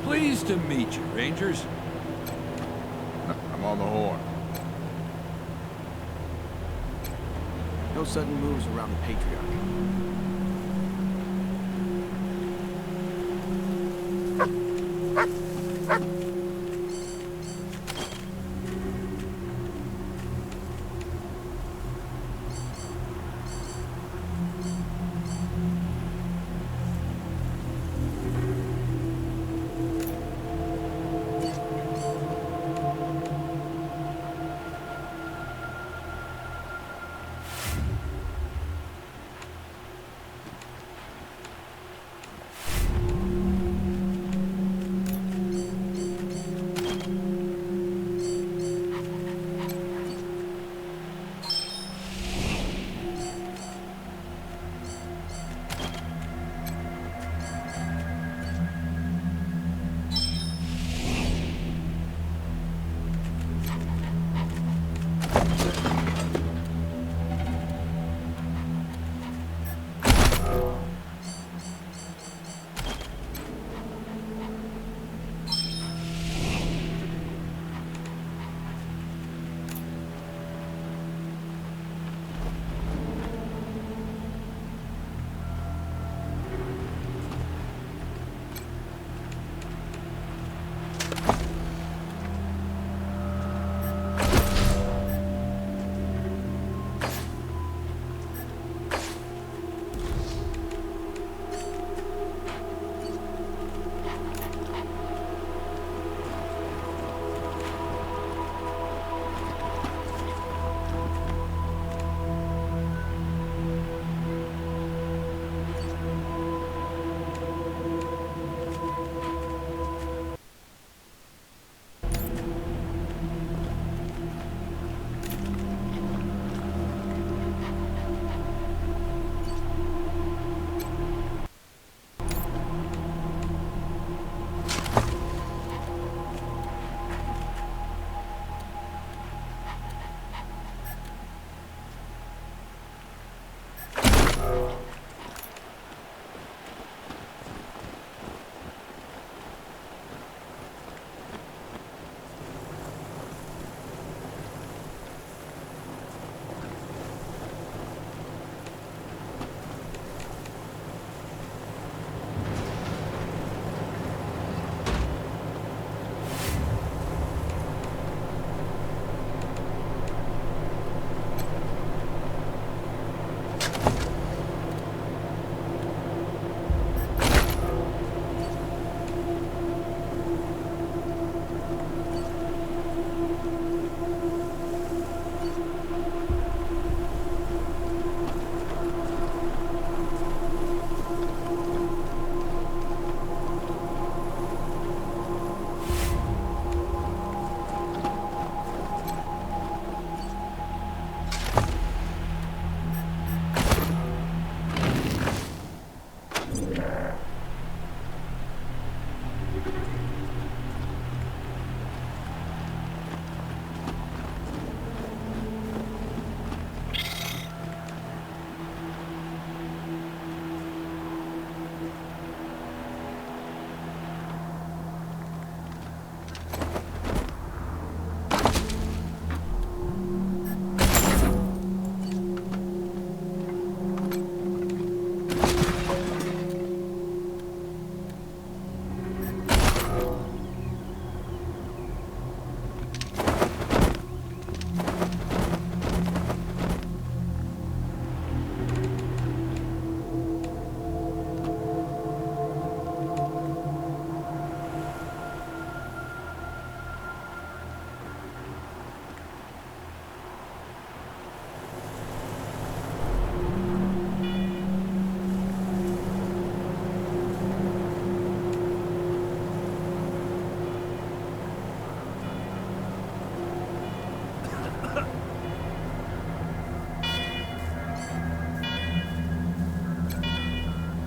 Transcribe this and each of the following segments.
Pleased to meet you, Rangers. I'm on the horn. No sudden moves around the Patriarch.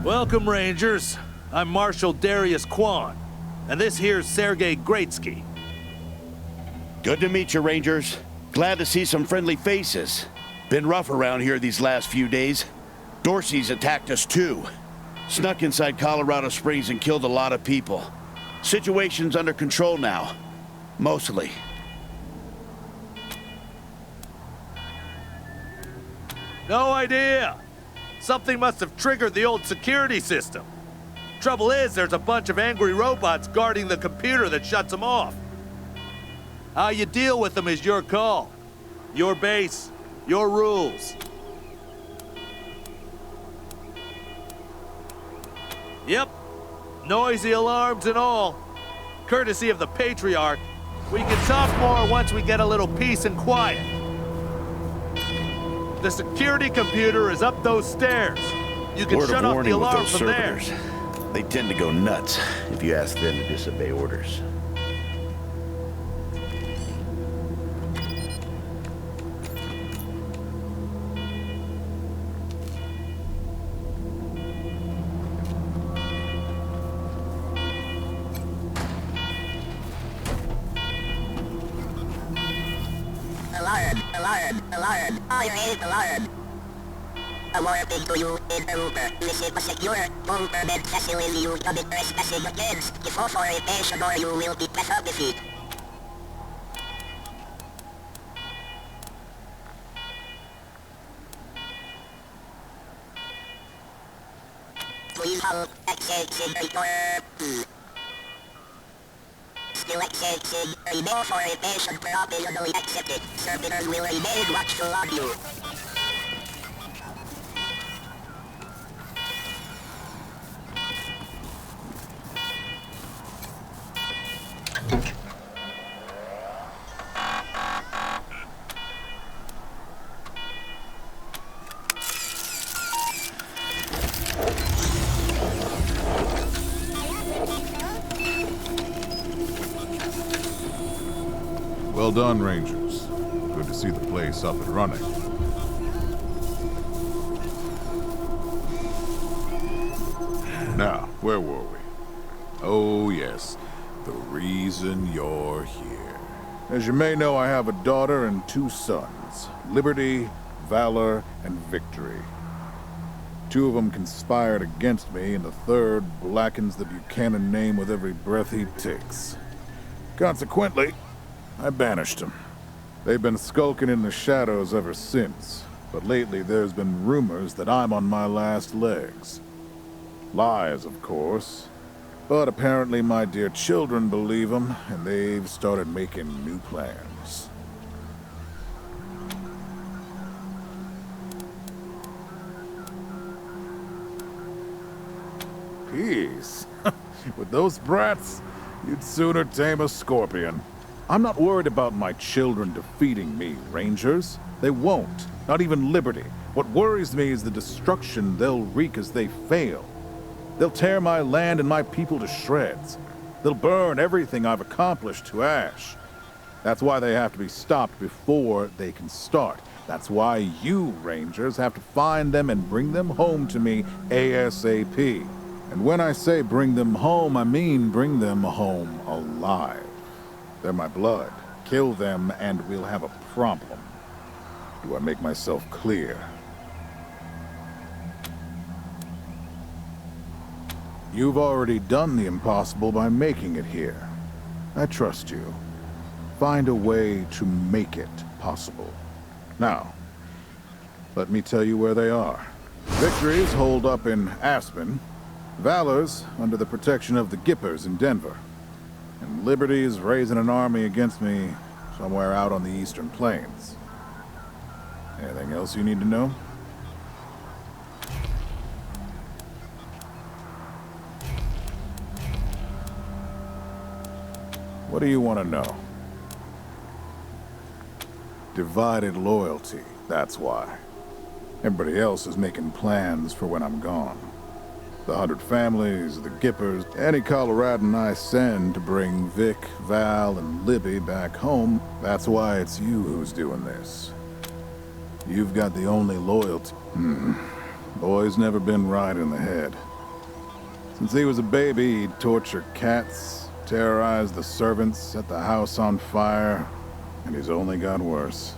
Welcome, Rangers. I'm Marshal Darius Kwan, and this here's Sergei Greatsky. Good to meet you, Rangers. Glad to see some friendly faces. Been rough around here these last few days. Dorsey's attacked us too. Snuck inside Colorado Springs and killed a lot of people. Situation's under control now. Mostly. No idea. Something must have triggered the old security system. Trouble is, there's a bunch of angry robots guarding the computer that shuts them off. How you deal with them is your call. Your base, your rules. Yep. Noisy alarms and all. Courtesy of the Patriarch, we can talk more once we get a little peace and quiet. The security computer is up those stairs. You can Word shut of off the warning with alarm those from there. servitors. They tend to go nuts if you ask them to disobey orders. Alarm, alarm, alarm, I raise alarm. A warning to you, intruder. This is a secure, government facility. You can be trespassing against. If authorization or you will be defeated. Please hold accessing report. Still accessing. Remain authorization provisionally accepted. Servitors will remain watchful of you. Well done, Rangers. Good to see the place up and running. Now, where were we? Oh, yes. The reason you're here. As you may know, I have a daughter and 2 sons. Liberty, Valor, and Victory. 2 of them conspired against me, and the 3rd blackens the Buchanan name with every breath he takes. Consequently, I banished them. They've been skulking in the shadows ever since, but lately there's been rumors that I'm on my last legs. Lies, of course, but apparently my dear children believe them, and they've started making new plans. Peace. With those brats, you'd sooner tame a scorpion. I'm not worried about my children defeating me, Rangers. They won't. Not even Liberty. What worries me is the destruction they'll wreak as they fail. They'll tear my land and my people to shreds. They'll burn everything I've accomplished to ash. That's why they have to be stopped before they can start. That's why you, Rangers, have to find them and bring them home to me ASAP. And when I say bring them home, I mean bring them home alive. They're my blood. Kill them and we'll have a problem. Do I make myself clear? You've already done the impossible by making it here. I trust you. Find a way to make it possible. Now, let me tell you where they are. Victory's holed up in Aspen. Valor's under the protection of the Gippers in Denver. And Liberty is raising an army against me somewhere out on the Eastern Plains. Anything else you need to know? What do you want to know? Divided loyalty, that's why. Everybody else is making plans for when I'm gone. The 100 families, the Gippers, any Coloradan I send to bring Vic, Val, and Libby back home, that's why it's you who's doing this. You've got the only loyalty. Boy's never been right in the head. Since he was a baby, he'd torture cats, terrorize the servants, set the house on fire, and he's only got worse.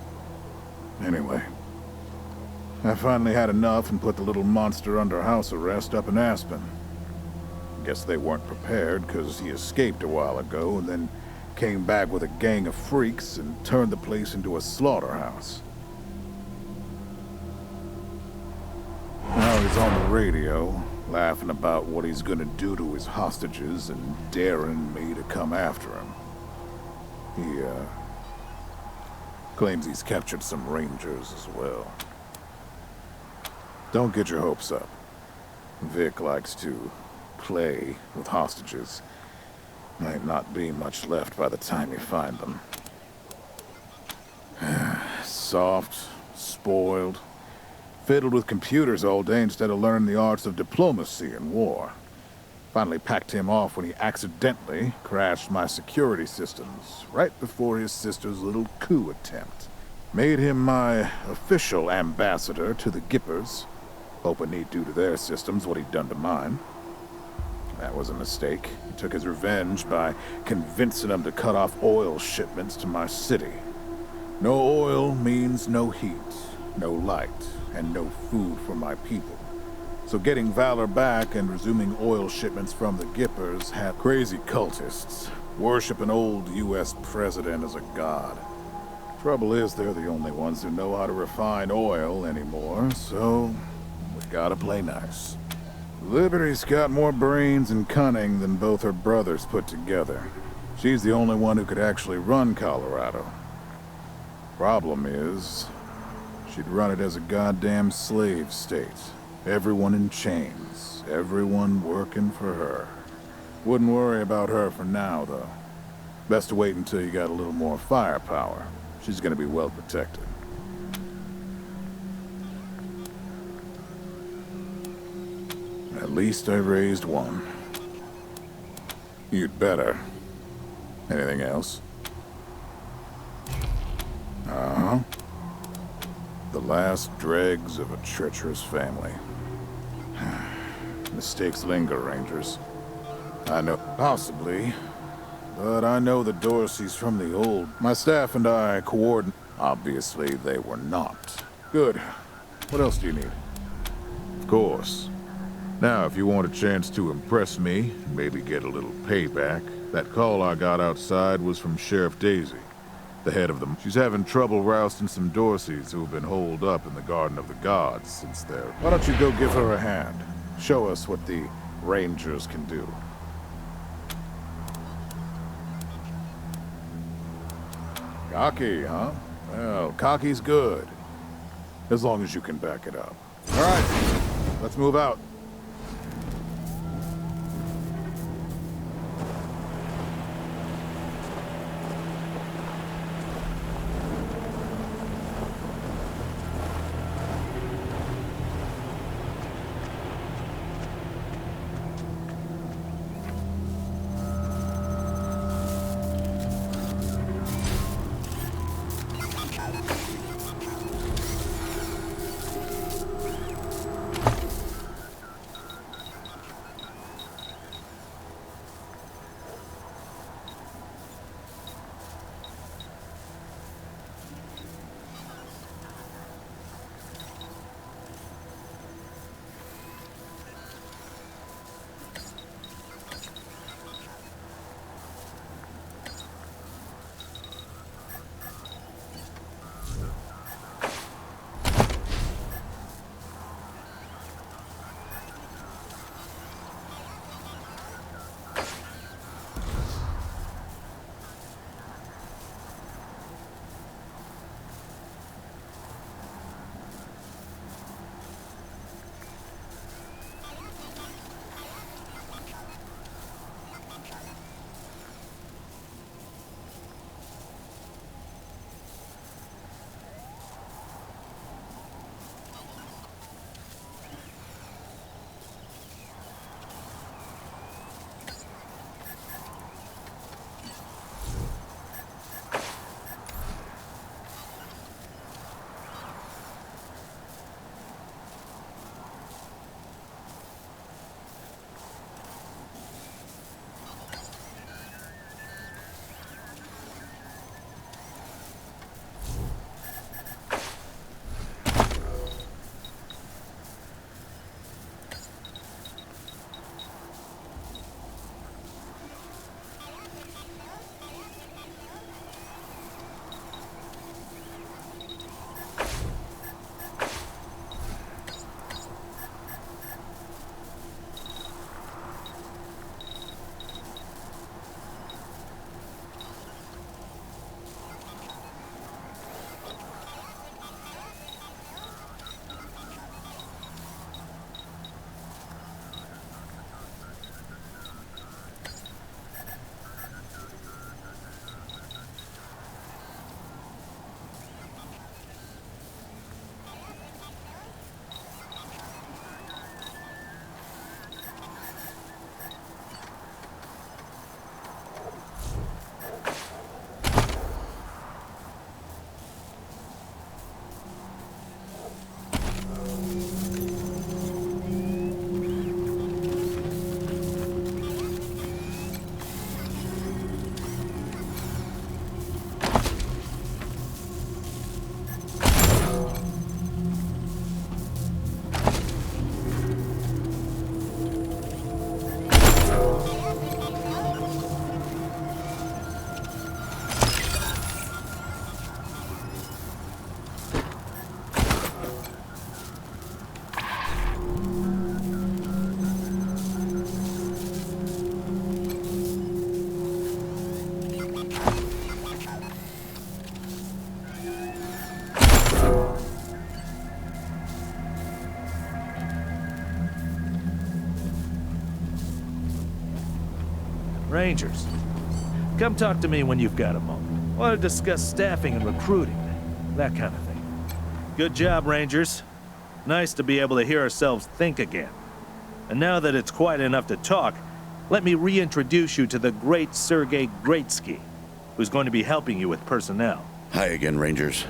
Anyway, I finally had enough and put the little monster under house arrest up in Aspen. Guess they weren't prepared because he escaped a while ago and then came back with a gang of freaks and turned the place into a slaughterhouse. Now he's on the radio, laughing about what he's gonna do to his hostages and daring me to come after him. He, claims he's captured some rangers as well. Don't get your hopes up. Vic likes to play with hostages. Might not be much left by the time you find them. Soft, spoiled, fiddled with computers all day instead of learning the arts of diplomacy and war. Finally packed him off when he accidentally crashed my security systems right before his sister's little coup attempt. Made him my official ambassador to the Gippers, hoping he'd do to their systems what he'd done to mine. That was a mistake. He took his revenge by convincing them to cut off oil shipments to my city. No oil means no heat, no light, and no food for my people. So getting Valor back and resuming oil shipments from the Gippers had crazy cultists worship an old U.S. president as a god. Trouble is, they're the only ones who know how to refine oil anymore, so we gotta play nice. Liberty's got more brains and cunning than both her brothers put together. She's the only one who could actually run Colorado. Problem is, she'd run it as a goddamn slave state. Everyone in chains, everyone working for her. Wouldn't worry about her for now, though. Best to wait until you got a little more firepower. She's gonna be well protected. At least I raised one. You'd better. Anything else? Uh-huh. The last dregs of a treacherous family. Mistakes linger, Rangers. I know, possibly, but I know the Dorseys from the old. My staff and I coordinate. Obviously, they were not. Good. What else do you need? Of course. Now, if you want a chance to impress me, maybe get a little payback, that call I got outside was from Sheriff Daisy, the head of them. She's having trouble rousting some Dorseys who have been holed up in the Garden of the Gods since they're... Why don't you go give her a hand? Show us what the Rangers can do. Cocky, huh? Well, cocky's good. As long as you can back it up. All right, let's move out. Rangers, come talk to me when you've got a moment. Want to discuss staffing and recruiting, that kind of thing. Good job, Rangers. Nice to be able to hear ourselves think again. And now that it's quiet enough to talk, let me reintroduce you to the great Sergei Greatsky, who's going to be helping you with personnel. Hi again, Rangers.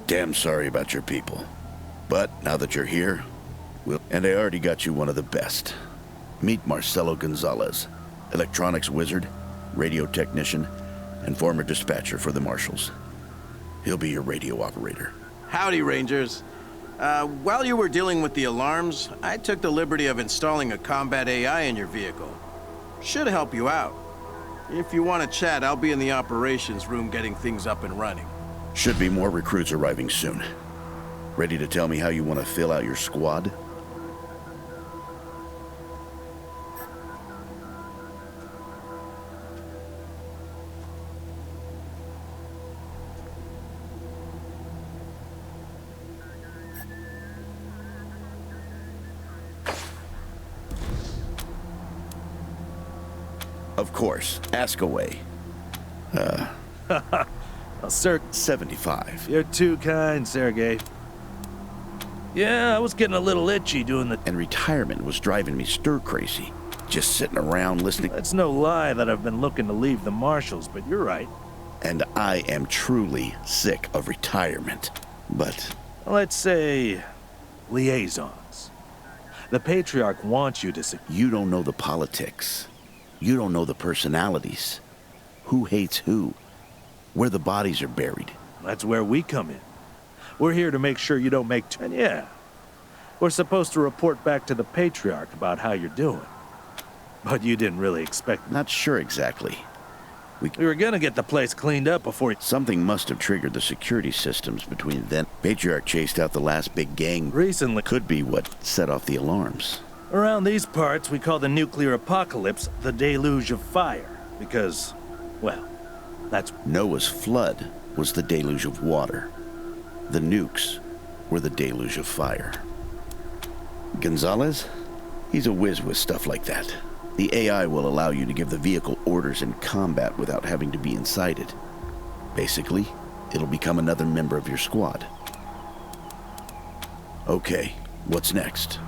Damn sorry about your people. But now that you're here, and I already got you one of the best. Meet Marcelo Gonzalez, electronics wizard, radio technician, and former dispatcher for the Marshals. He'll be your radio operator. Howdy, Rangers. While you were dealing with the alarms, I took the liberty of installing a combat AI in your vehicle. Should help you out. If you want to chat, I'll be in the operations room getting things up and running. Should be more recruits arriving soon. Ready to tell me how you want to fill out your squad? Of course, ask away. Sir, 75. you're too kind, Sergei. Yeah, I was getting a little itchy doing the... And retirement was driving me stir-crazy. Just sitting around listening. It's no lie that I've been looking to leave the Marshals, but you're right. And I am truly sick of retirement. But Let's say... liaisons. The Patriarch wants you to... you don't know the politics. You don't know the personalities. Who hates who? Where the bodies are buried. That's where we come in. We're here to make sure you don't make... And yeah, we're supposed to report back to the Patriarch about how you're doing. But you didn't really expect... Not sure exactly. We were gonna get the place cleaned up before... Something must have triggered the security systems between then. Patriarch chased out the last big gang. Recently, Could be what set off the alarms. around these parts, we call the nuclear apocalypse the deluge of fire. Because, well, that's... Noah's flood was the deluge of water. The nukes were the deluge of fire. Gonzalez? He's a whiz with stuff like that. The AI will allow you to give the vehicle orders in combat without having to be inside it. Basically, it'll become another member of your squad. Okay, what's next?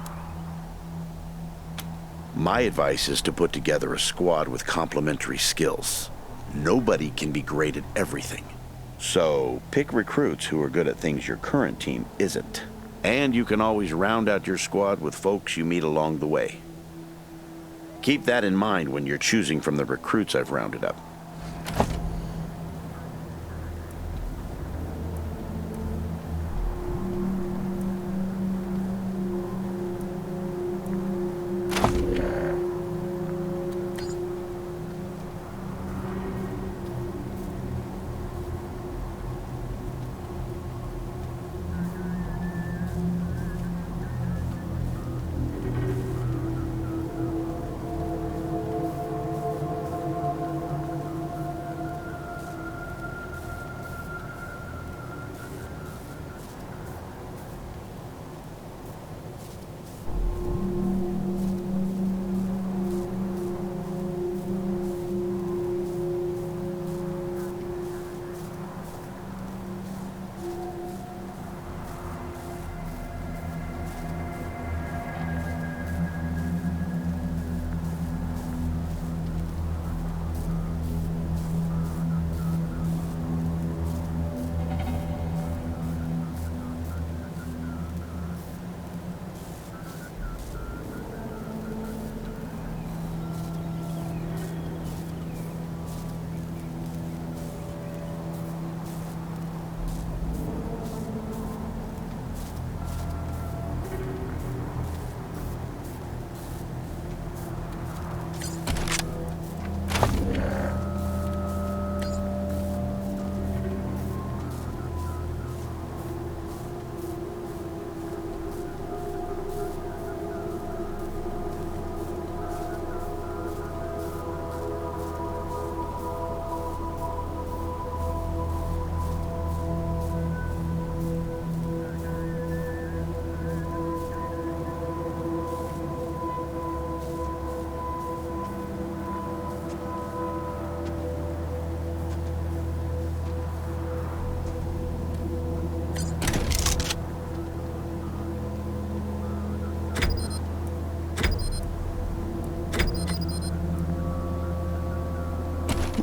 My advice is to put together a squad with complementary skills. Nobody can be great at everything. So, pick recruits who are good at things your current team isn't. And you can always round out your squad with folks you meet along the way. Keep that in mind when you're choosing from the recruits I've rounded up.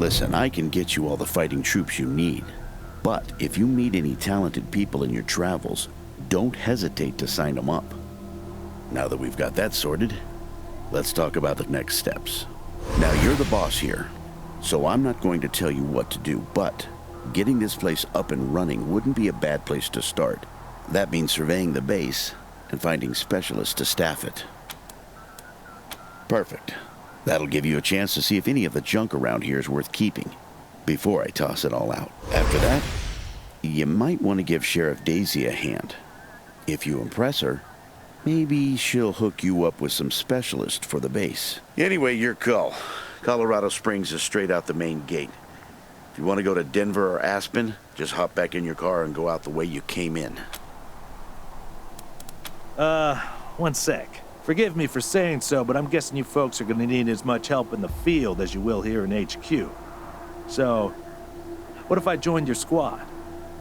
Listen, I can get you all the fighting troops you need. But if you meet any talented people in your travels, don't hesitate to sign them up. Now that we've got that sorted, let's talk about the next steps. Now, you're the boss here, so I'm not going to tell you what to do, but getting this place up and running wouldn't be a bad place to start. That means surveying the base and finding specialists to staff it. Perfect. That'll give you a chance to see if any of the junk around here is worth keeping before I toss it all out. After that, you might want to give Sheriff Daisy a hand. If you impress her, maybe she'll hook you up with some specialists for the base. Anyway, your call. Colorado Springs is straight out the main gate. If you want to go to Denver or Aspen, just hop back in your car and go out the way you came in. One sec. Forgive me for saying so, but I'm guessing you folks are gonna need as much help in the field as you will here in HQ. So, what if I joined your squad?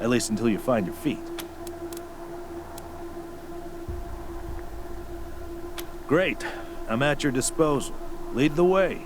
At least until you find your feet. Great. I'm at your disposal. Lead the way.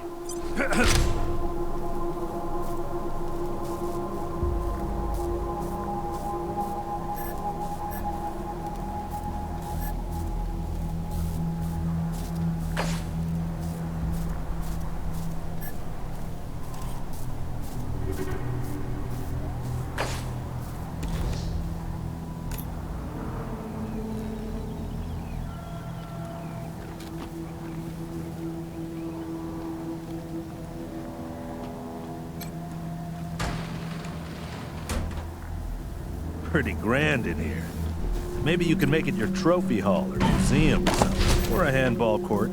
Pretty grand in here. Maybe you can make it your trophy hall or museum or something, or a handball court.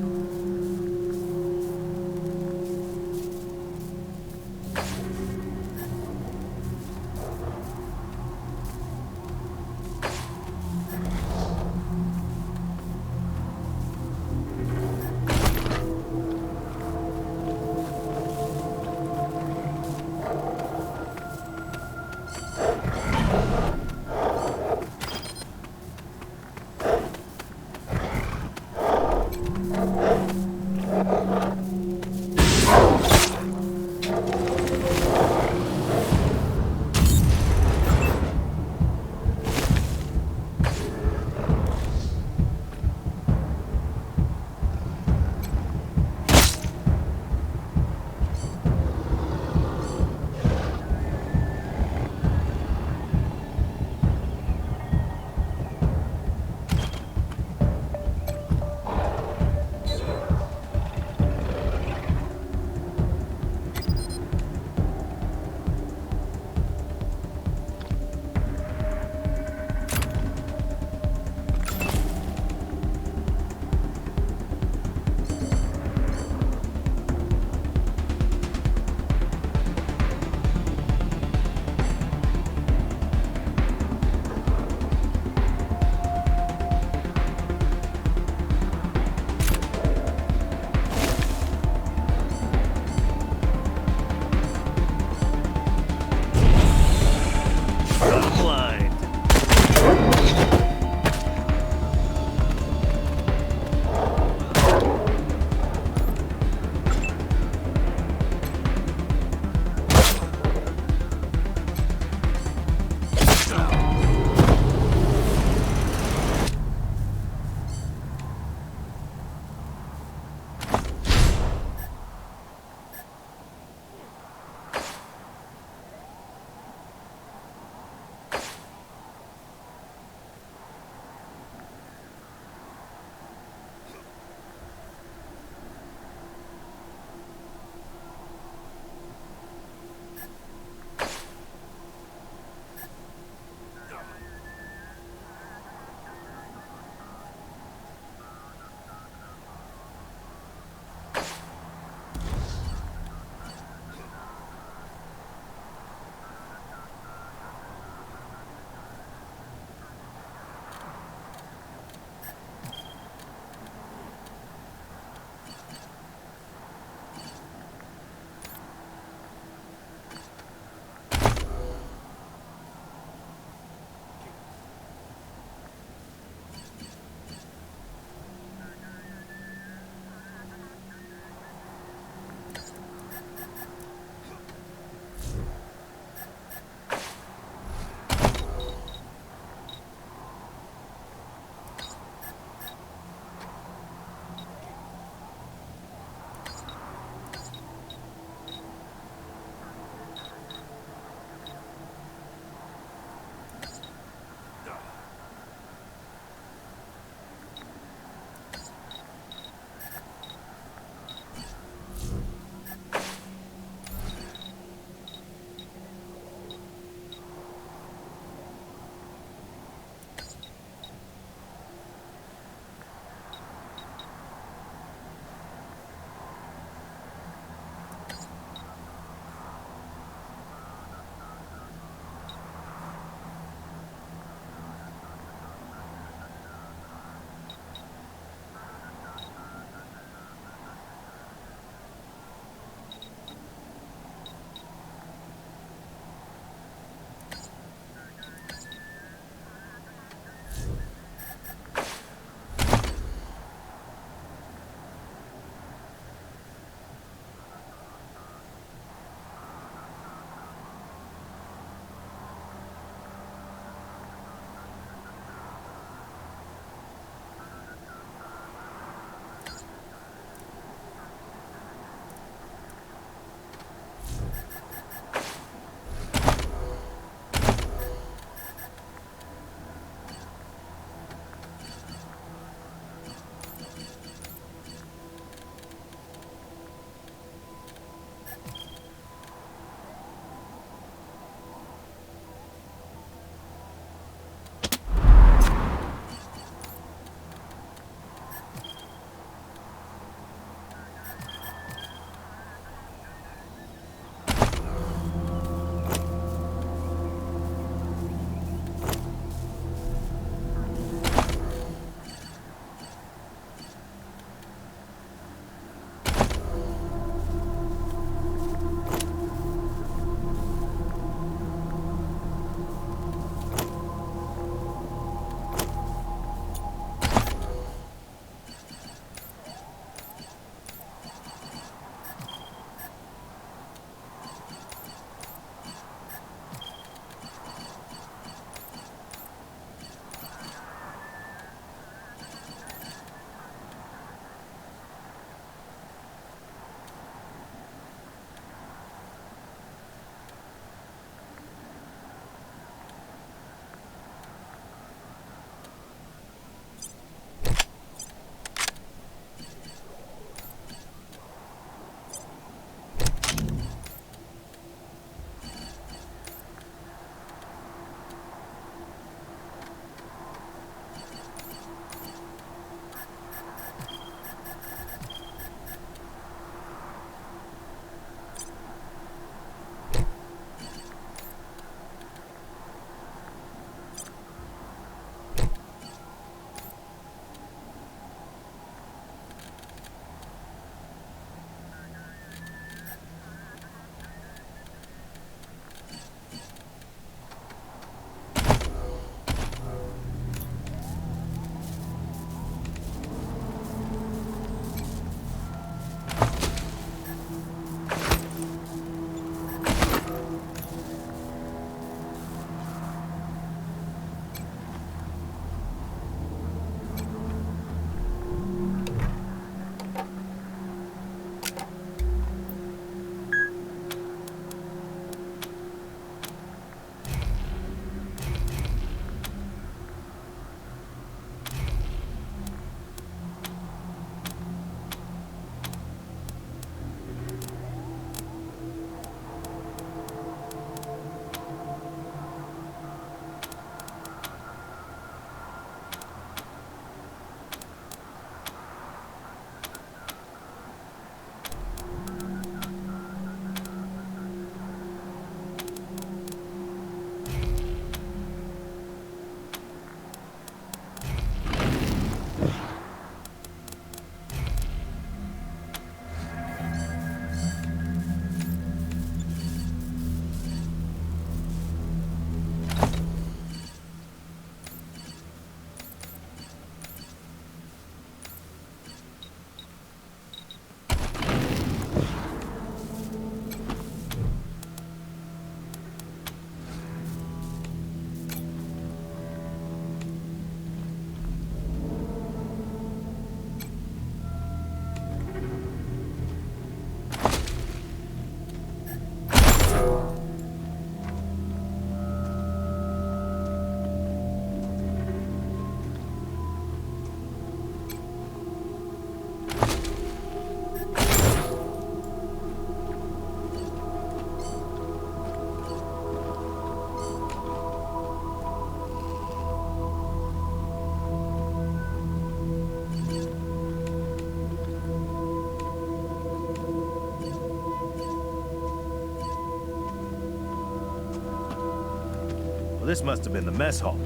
this must have been the mess hall.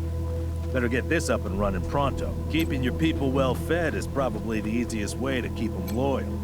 Better get this up and running pronto. Keeping your people well fed is probably the easiest way to keep them loyal.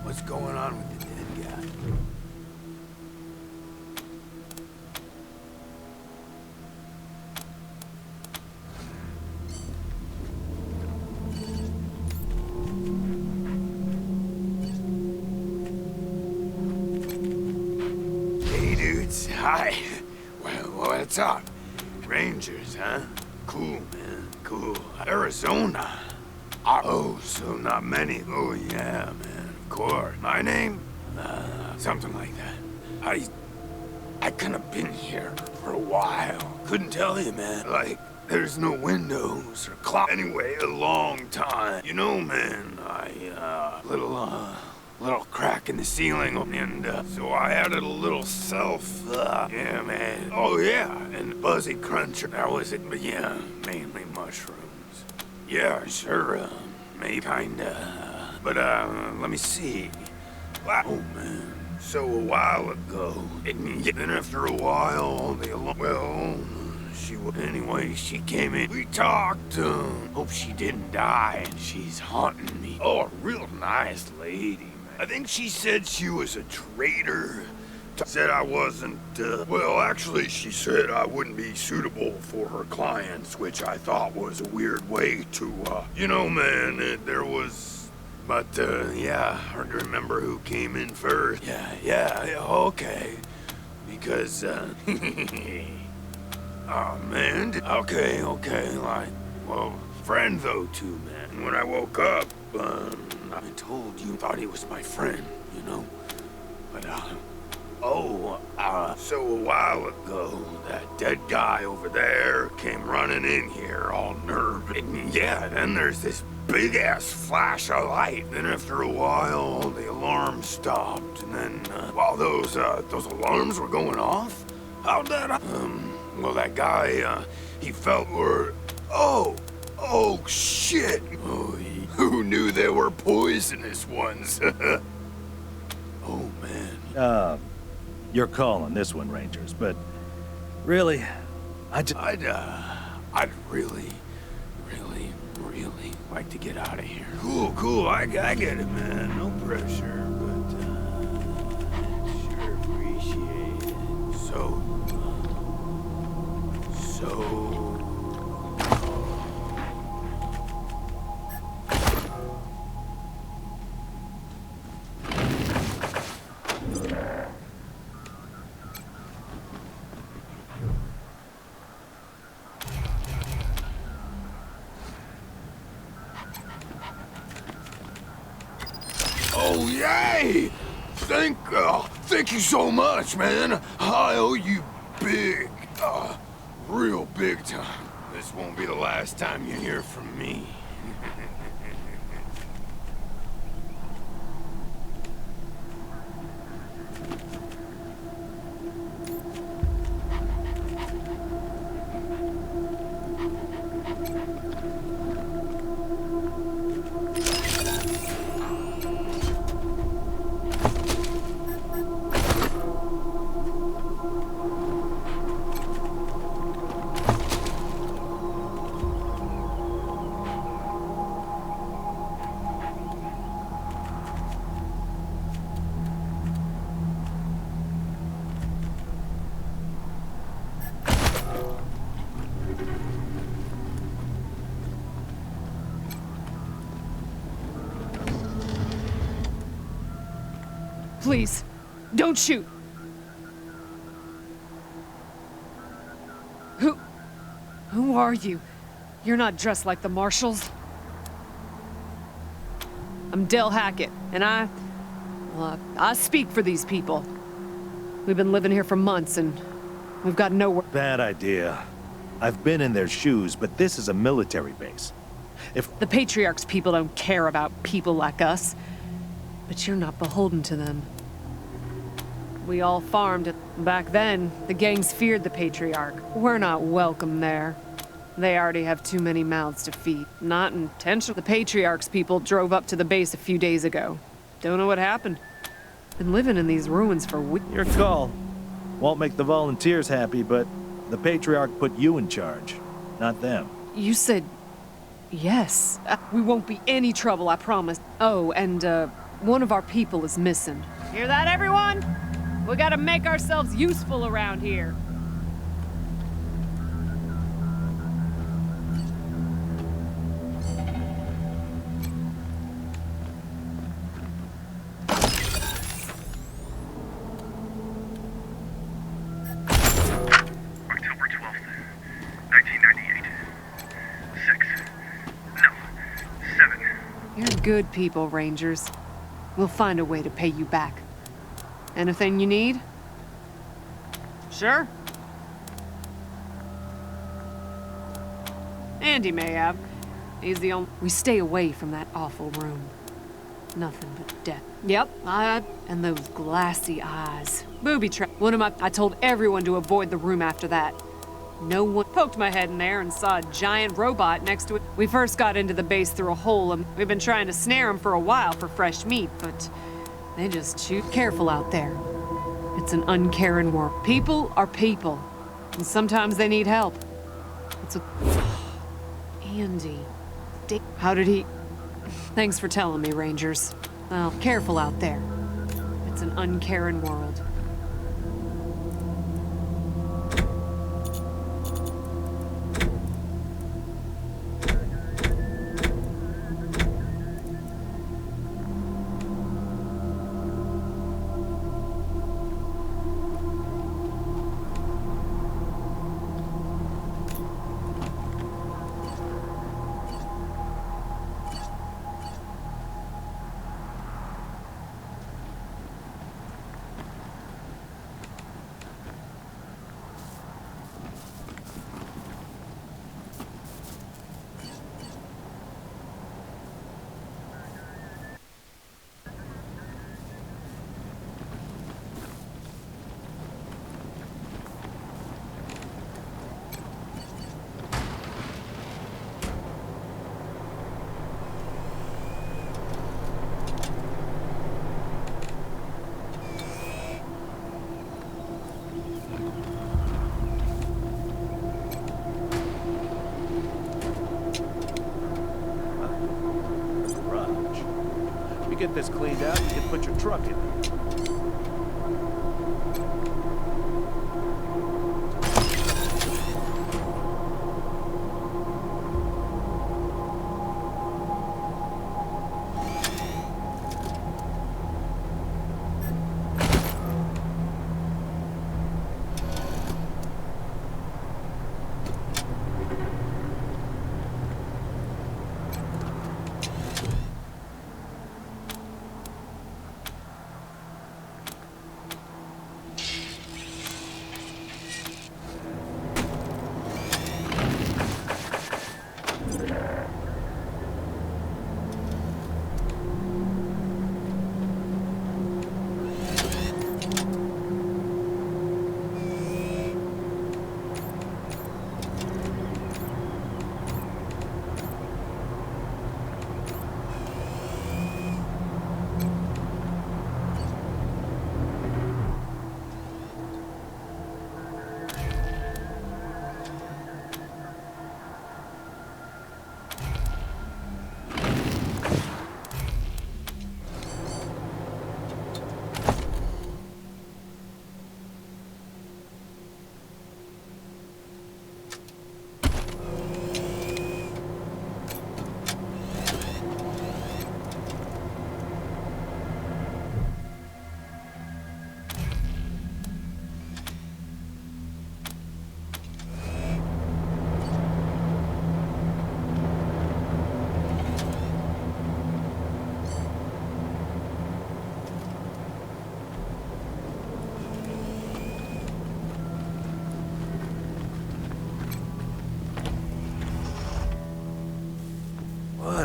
What's going on with the dead guy? Hey, dudes. Hi. Well, what's up? Rangers, huh? Cool, man. Cool. Arizona. Oh, so not many. Oh, yeah, man. Of course. My name? Something like that. I kind of been here for a while. Couldn't tell you, man. Like, there's no windows or clock. Anyway, a long time. You know, man, little crack in the ceiling, and so I added a little yeah, man. Oh, yeah, and Buzzy Cruncher, that was it. But yeah, mainly mushrooms. Yeah, sure, maybe kinda. But, let me see. Wow, oh, man. So a while ago, and then after a while, anyway, she came in. We talked, hope she didn't die, and she's haunting me. Oh, a real nice lady, man. I think she said she was a traitor. Said I wasn't, actually, she said I wouldn't be suitable for her clients, which I thought was a weird way to, you know, man, there was, but, yeah, hard to remember who came in first. Yeah, okay, because, oh, man, okay, like, well, friend, though, too, man. When I woke up, I told you thought he was my friend, you know, but, so a while ago, that dead guy over there came running in here all nervous. And yeah, then there's this big-ass flash of light. Then after a while, the alarm stopped. And then, while those alarms were going off, how'd that, well, that guy, he felt oh, shit. Oh, who knew there were poisonous ones? Oh, man. You're calling this one, Rangers, but really, I'd really like to get out of here. Cool, I get it, man. No pressure, but, sure appreciate it. So... Oh, yay! Thank you so much, man. I owe you big. Real big time. This won't be the last time you hear from me. Please, don't shoot. Who are you? You're not dressed like the marshals. I'm Del Hackett, and I speak for these people. We've been living here for months, and we've got nowhere. Bad idea. I've been in their shoes, but this is a military base. If The Patriarch's people don't care about people like us, but you're not beholden to them. We all farmed it. Back then, the gangs feared the Patriarch. We're not welcome there. They already have too many mouths to feed. Not intentional. The Patriarch's people drove up to the base a few days ago. Don't know what happened. Been living in these ruins for weeks. your call won't make the volunteers happy, but the Patriarch put you in charge, not them. You said yes. We won't be any trouble, I promise. Oh, and one of our people is missing. Hear that, everyone? We gotta make ourselves useful around here. October 12th, 1998. 6. No. 7. You're good people, Rangers. We'll find a way to pay you back. Anything you need? Sure. Andy may have. He's the only... We stay away from that awful room. Nothing but death. Yep, and those glassy eyes. Booby trap. I told everyone to avoid the room after that. No one poked my head in there and saw a giant robot next to it. We first got into the base through a hole, and we've been trying to snare them for a while for fresh meat, but they just shoot. Careful out there. It's an uncaring world. People are people, and sometimes they need help. It's a... Andy. How did he... Thanks for telling me, Rangers. Well, careful out there. It's an uncaring world. Get this cleaned out, you can put your truck in.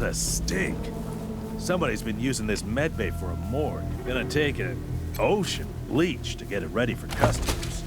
What a stink. Somebody's been using this medbay for a morgue. Gonna take an ocean bleach to get it ready for customers.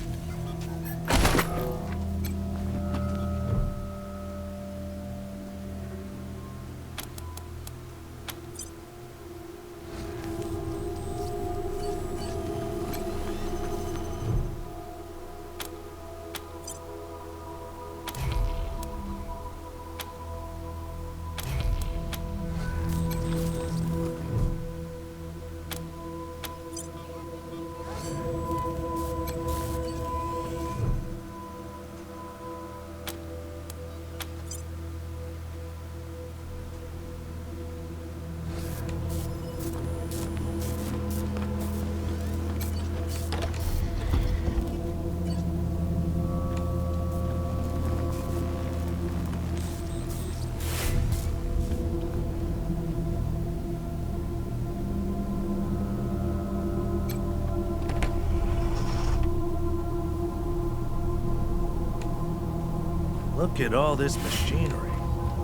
Look at all this machinery.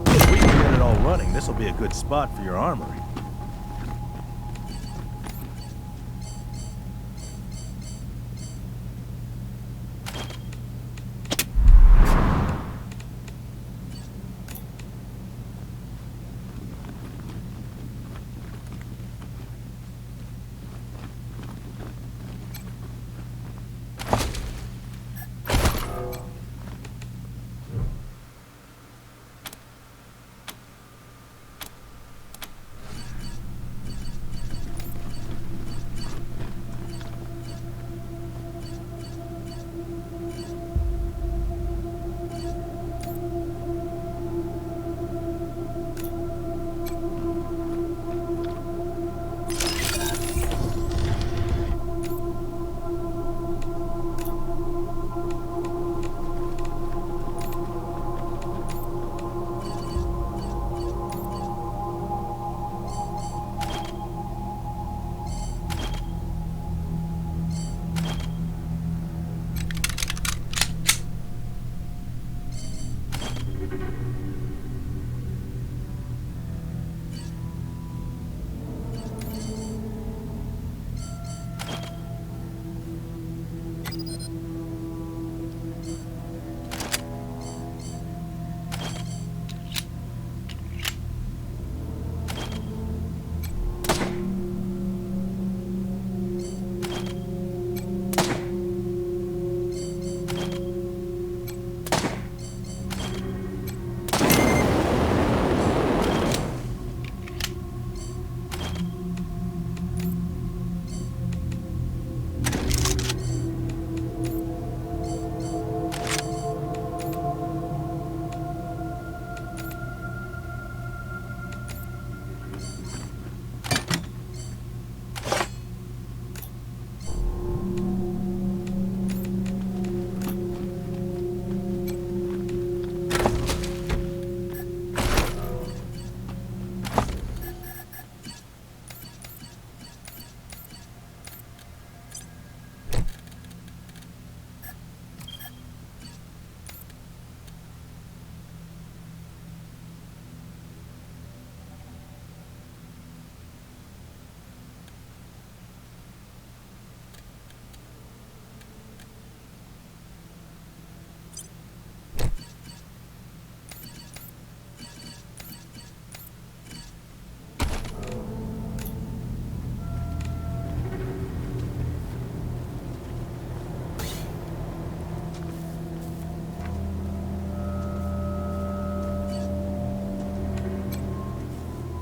If we can get it all running, this will be a good spot for your armory.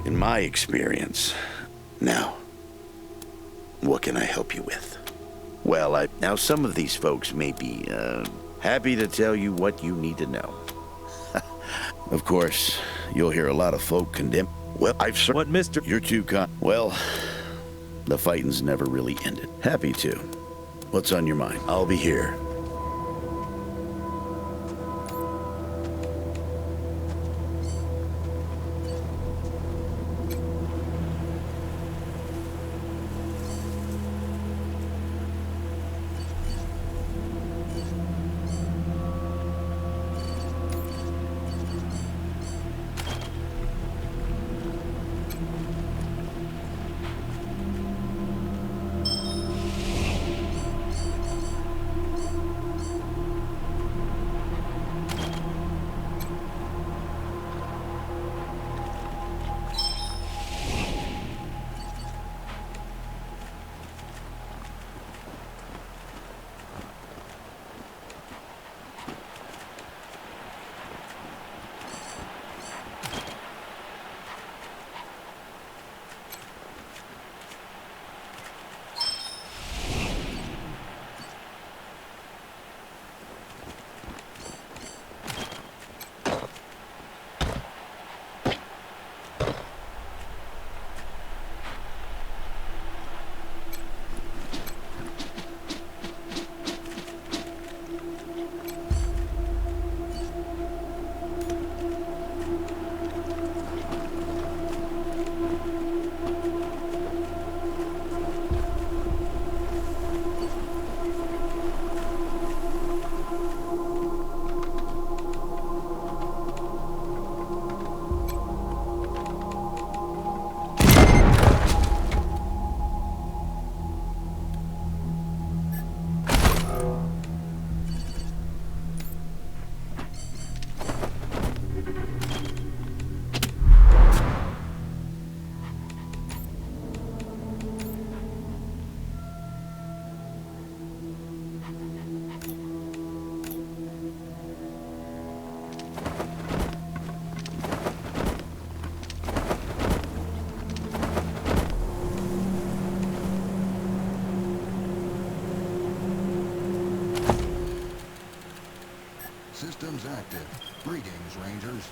In my experience. Now, what can I help you with? Well, now some of these folks may be, happy to tell you what you need to know. Of course, you'll hear a lot of folk condemn. Well, What, mister? You're too Well, the fighting's never really ended. Happy to. What's on your mind? I'll be here. Systems active. Greetings, Rangers.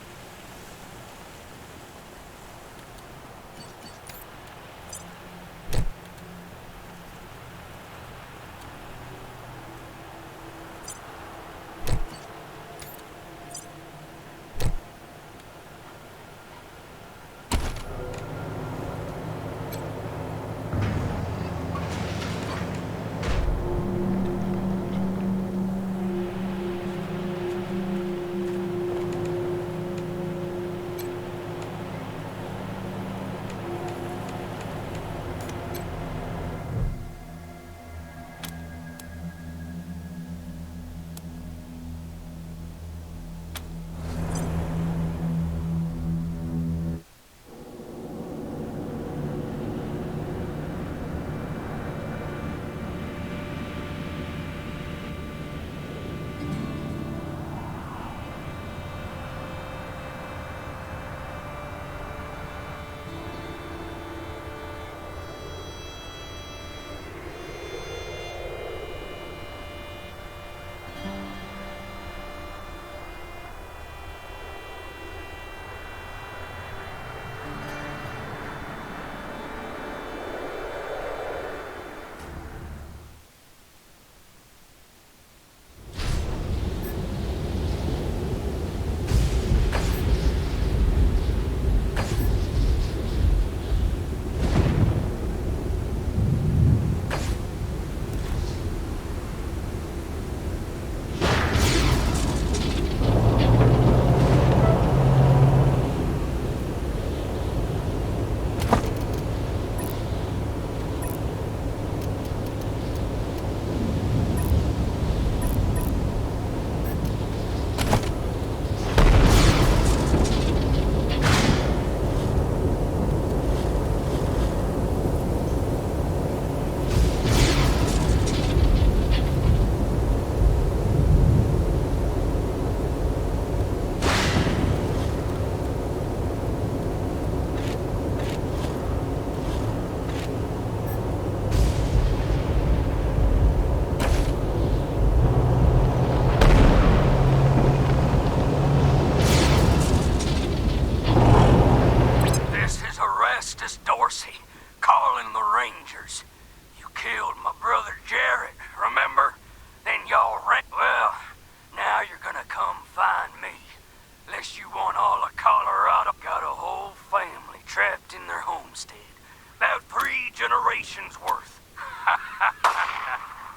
generations worth.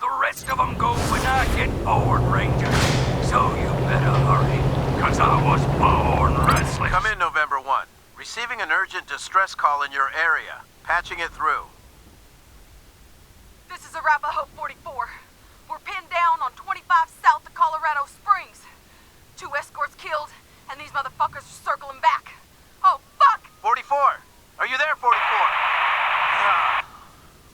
The rest of them go when I get bored, Ranger. So you better hurry, cause I was born restless. Come in, November 1. Receiving an urgent distress call in your area. Patching it through. This is Arapahoe 44. We're pinned down on 25 south of Colorado Springs. 2 escorts killed, and these motherfuckers are circling back. Oh, fuck! 44! Are you there, 44?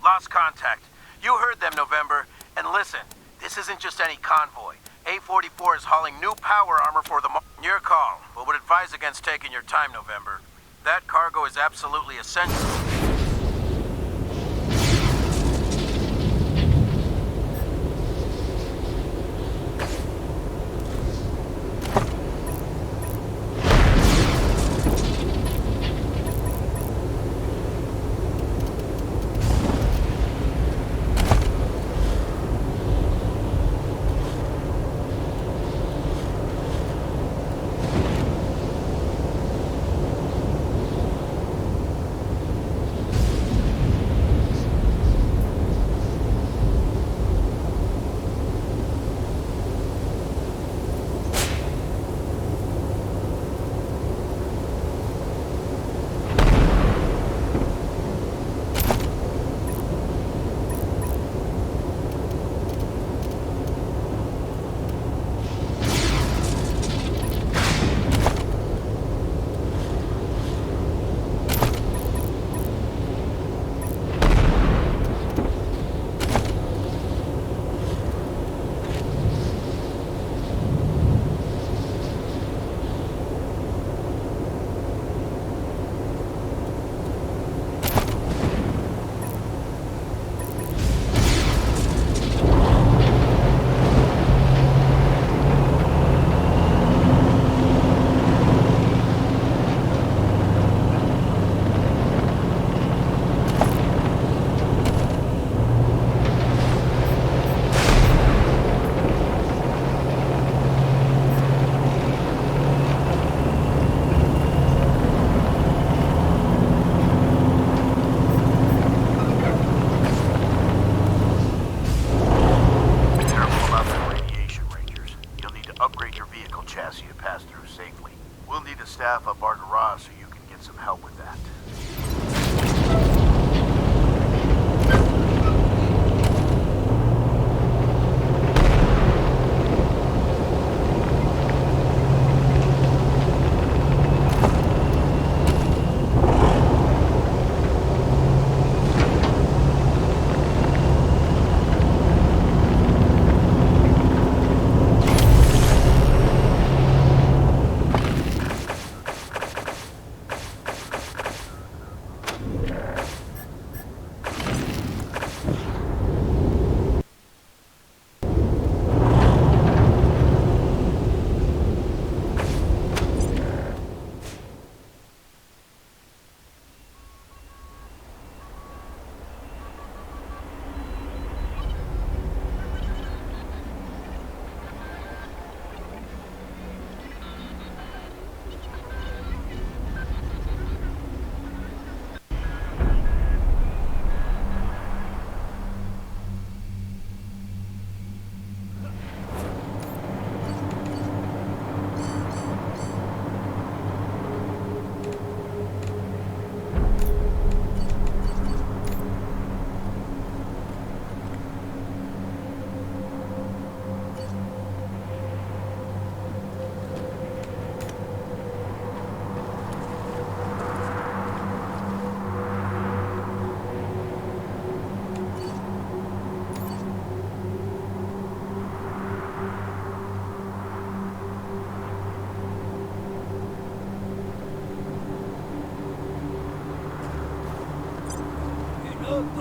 Lost contact. You heard them, November. And listen, this isn't just any convoy. A44 is hauling new power armor for the Your call, but would advise against taking your time, November. That cargo is absolutely essential.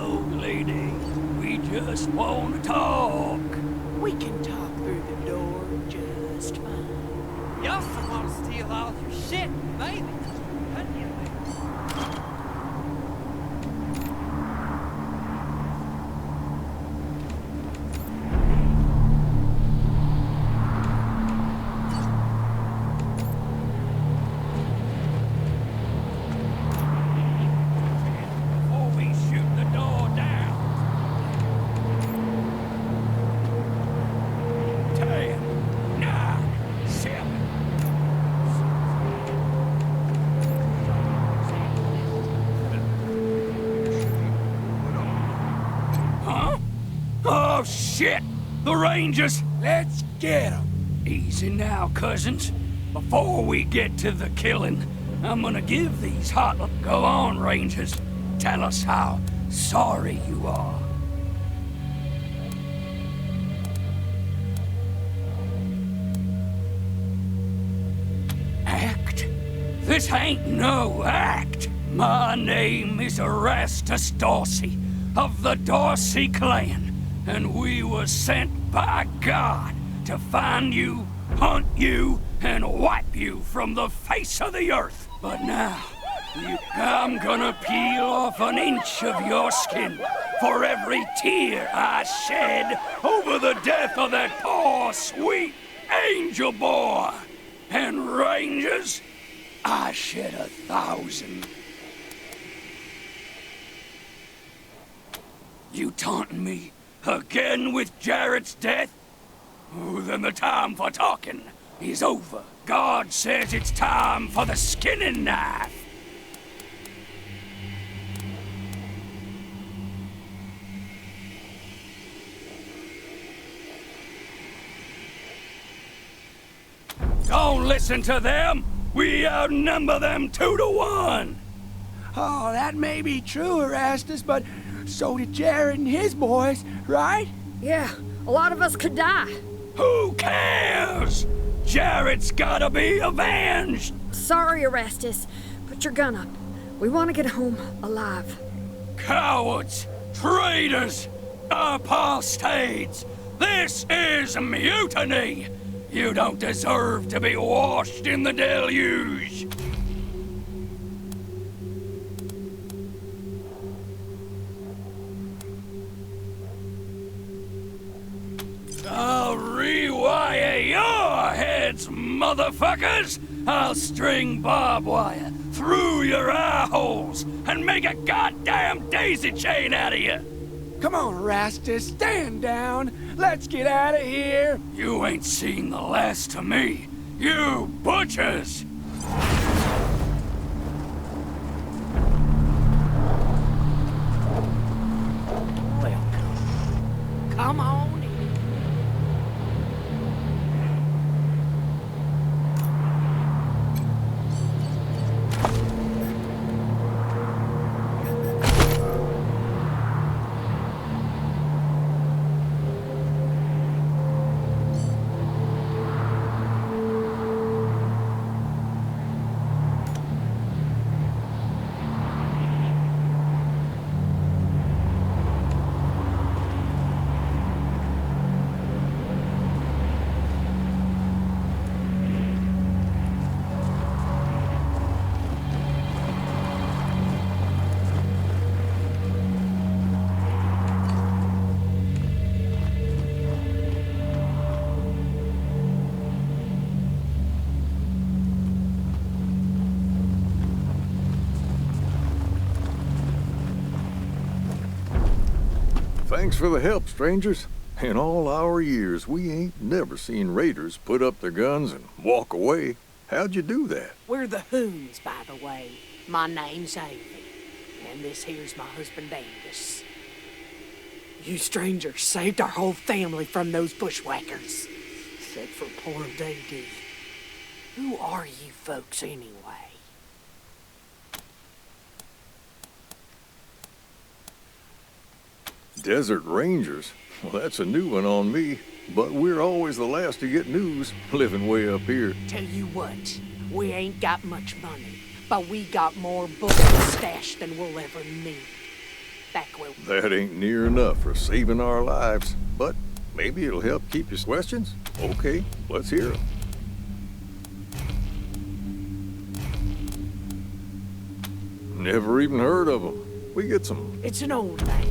old lady. We just want to talk. We can talk through the door just fine. You also want to steal all your shit, baby. Before we shoot the door down. 10, 9, 7. Huh? Oh, shit! The Rangers! Let's get 'em! Easy now, cousins. Before we get to the killing, I'm gonna give these hot... Go on, Rangers. Tell us how sorry you are. Act? This ain't no act. My name is Erastus Dorsey of the Dorsey clan, and we were sent by God to find you, hunt you, and wipe you from the face of the earth. But now, I'm gonna peel off an inch of your skin for every tear I shed over the death of that poor, sweet angel boy. And Rangers, I shed 1,000. You taunting me again with Jarrett's death? Oh, then the time for talking is over. God says it's time for the skinning knife. Don't listen to them. We outnumber them 2 to 1. Oh, that may be true, Erastus, but so did Jared and his boys, right? Yeah, a lot of us could die. Who cares? Jarrett's gotta be avenged. Sorry, Erastus. Put your gun up. We want to get home alive. Cowards! Traitors! Apostates! This is mutiny! You don't deserve to be washed in the deluge! I'll rewire your heads, motherfuckers! I'll string barbed wire through your eye holes and make a goddamn daisy chain out of you! Come on, Erastus, stand down. Let's get out of here. You ain't seen the last of me, you butchers! Welcome. Come on in. Thanks for the help, strangers. In all our years, we ain't never seen raiders put up their guns and walk away. How'd you do that? We're the HOONs, by the way. My name's Amy, and this here's my husband Angus. You strangers saved our whole family from those bushwhackers. Except for poor Day-Dee. Who are you folks anyway? Desert Rangers? Well, that's a new one on me. But we're always the last to get news, living way up here. Tell you what, we ain't got much money, but we got more bullets stashed than we'll ever need. back where... That ain't near enough for saving our lives, but maybe it'll help keep your questions. Okay, let's hear 'em. Never even heard of them. We get some... It's an old man.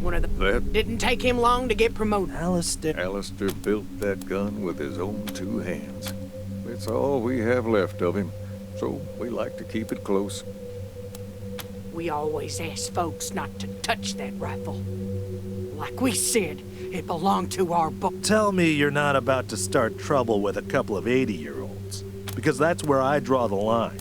One of the... That... Didn't take him long to get promoted. Alistair built that gun with his own 2 hands. It's all we have left of him, so we like to keep it close. We always ask folks not to touch that rifle. Like we said, it belonged to our Tell me you're not about to start trouble with a couple of 80-year-olds, because that's where I draw the line.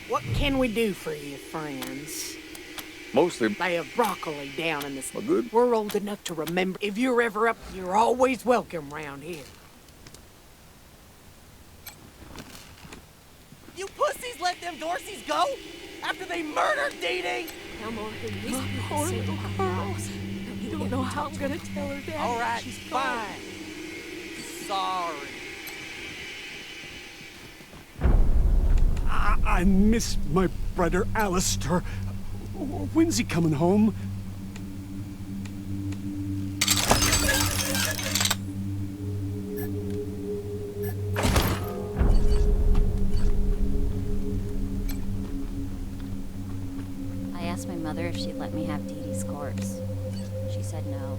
What can we do for you, friends? Mostly... They have broccoli down in this... Good? We're old enough to remember. If you're ever up, you're always welcome round here. You pussies let them Dorseys go? After they murdered Dee Dee? My poor little girl. You don't know how I'm gonna tell her that. All right, She's fine. Sorry. I miss my brother Alistair. When's he coming home? I asked my mother if she'd let me have Dee Dee's corpse. She said no.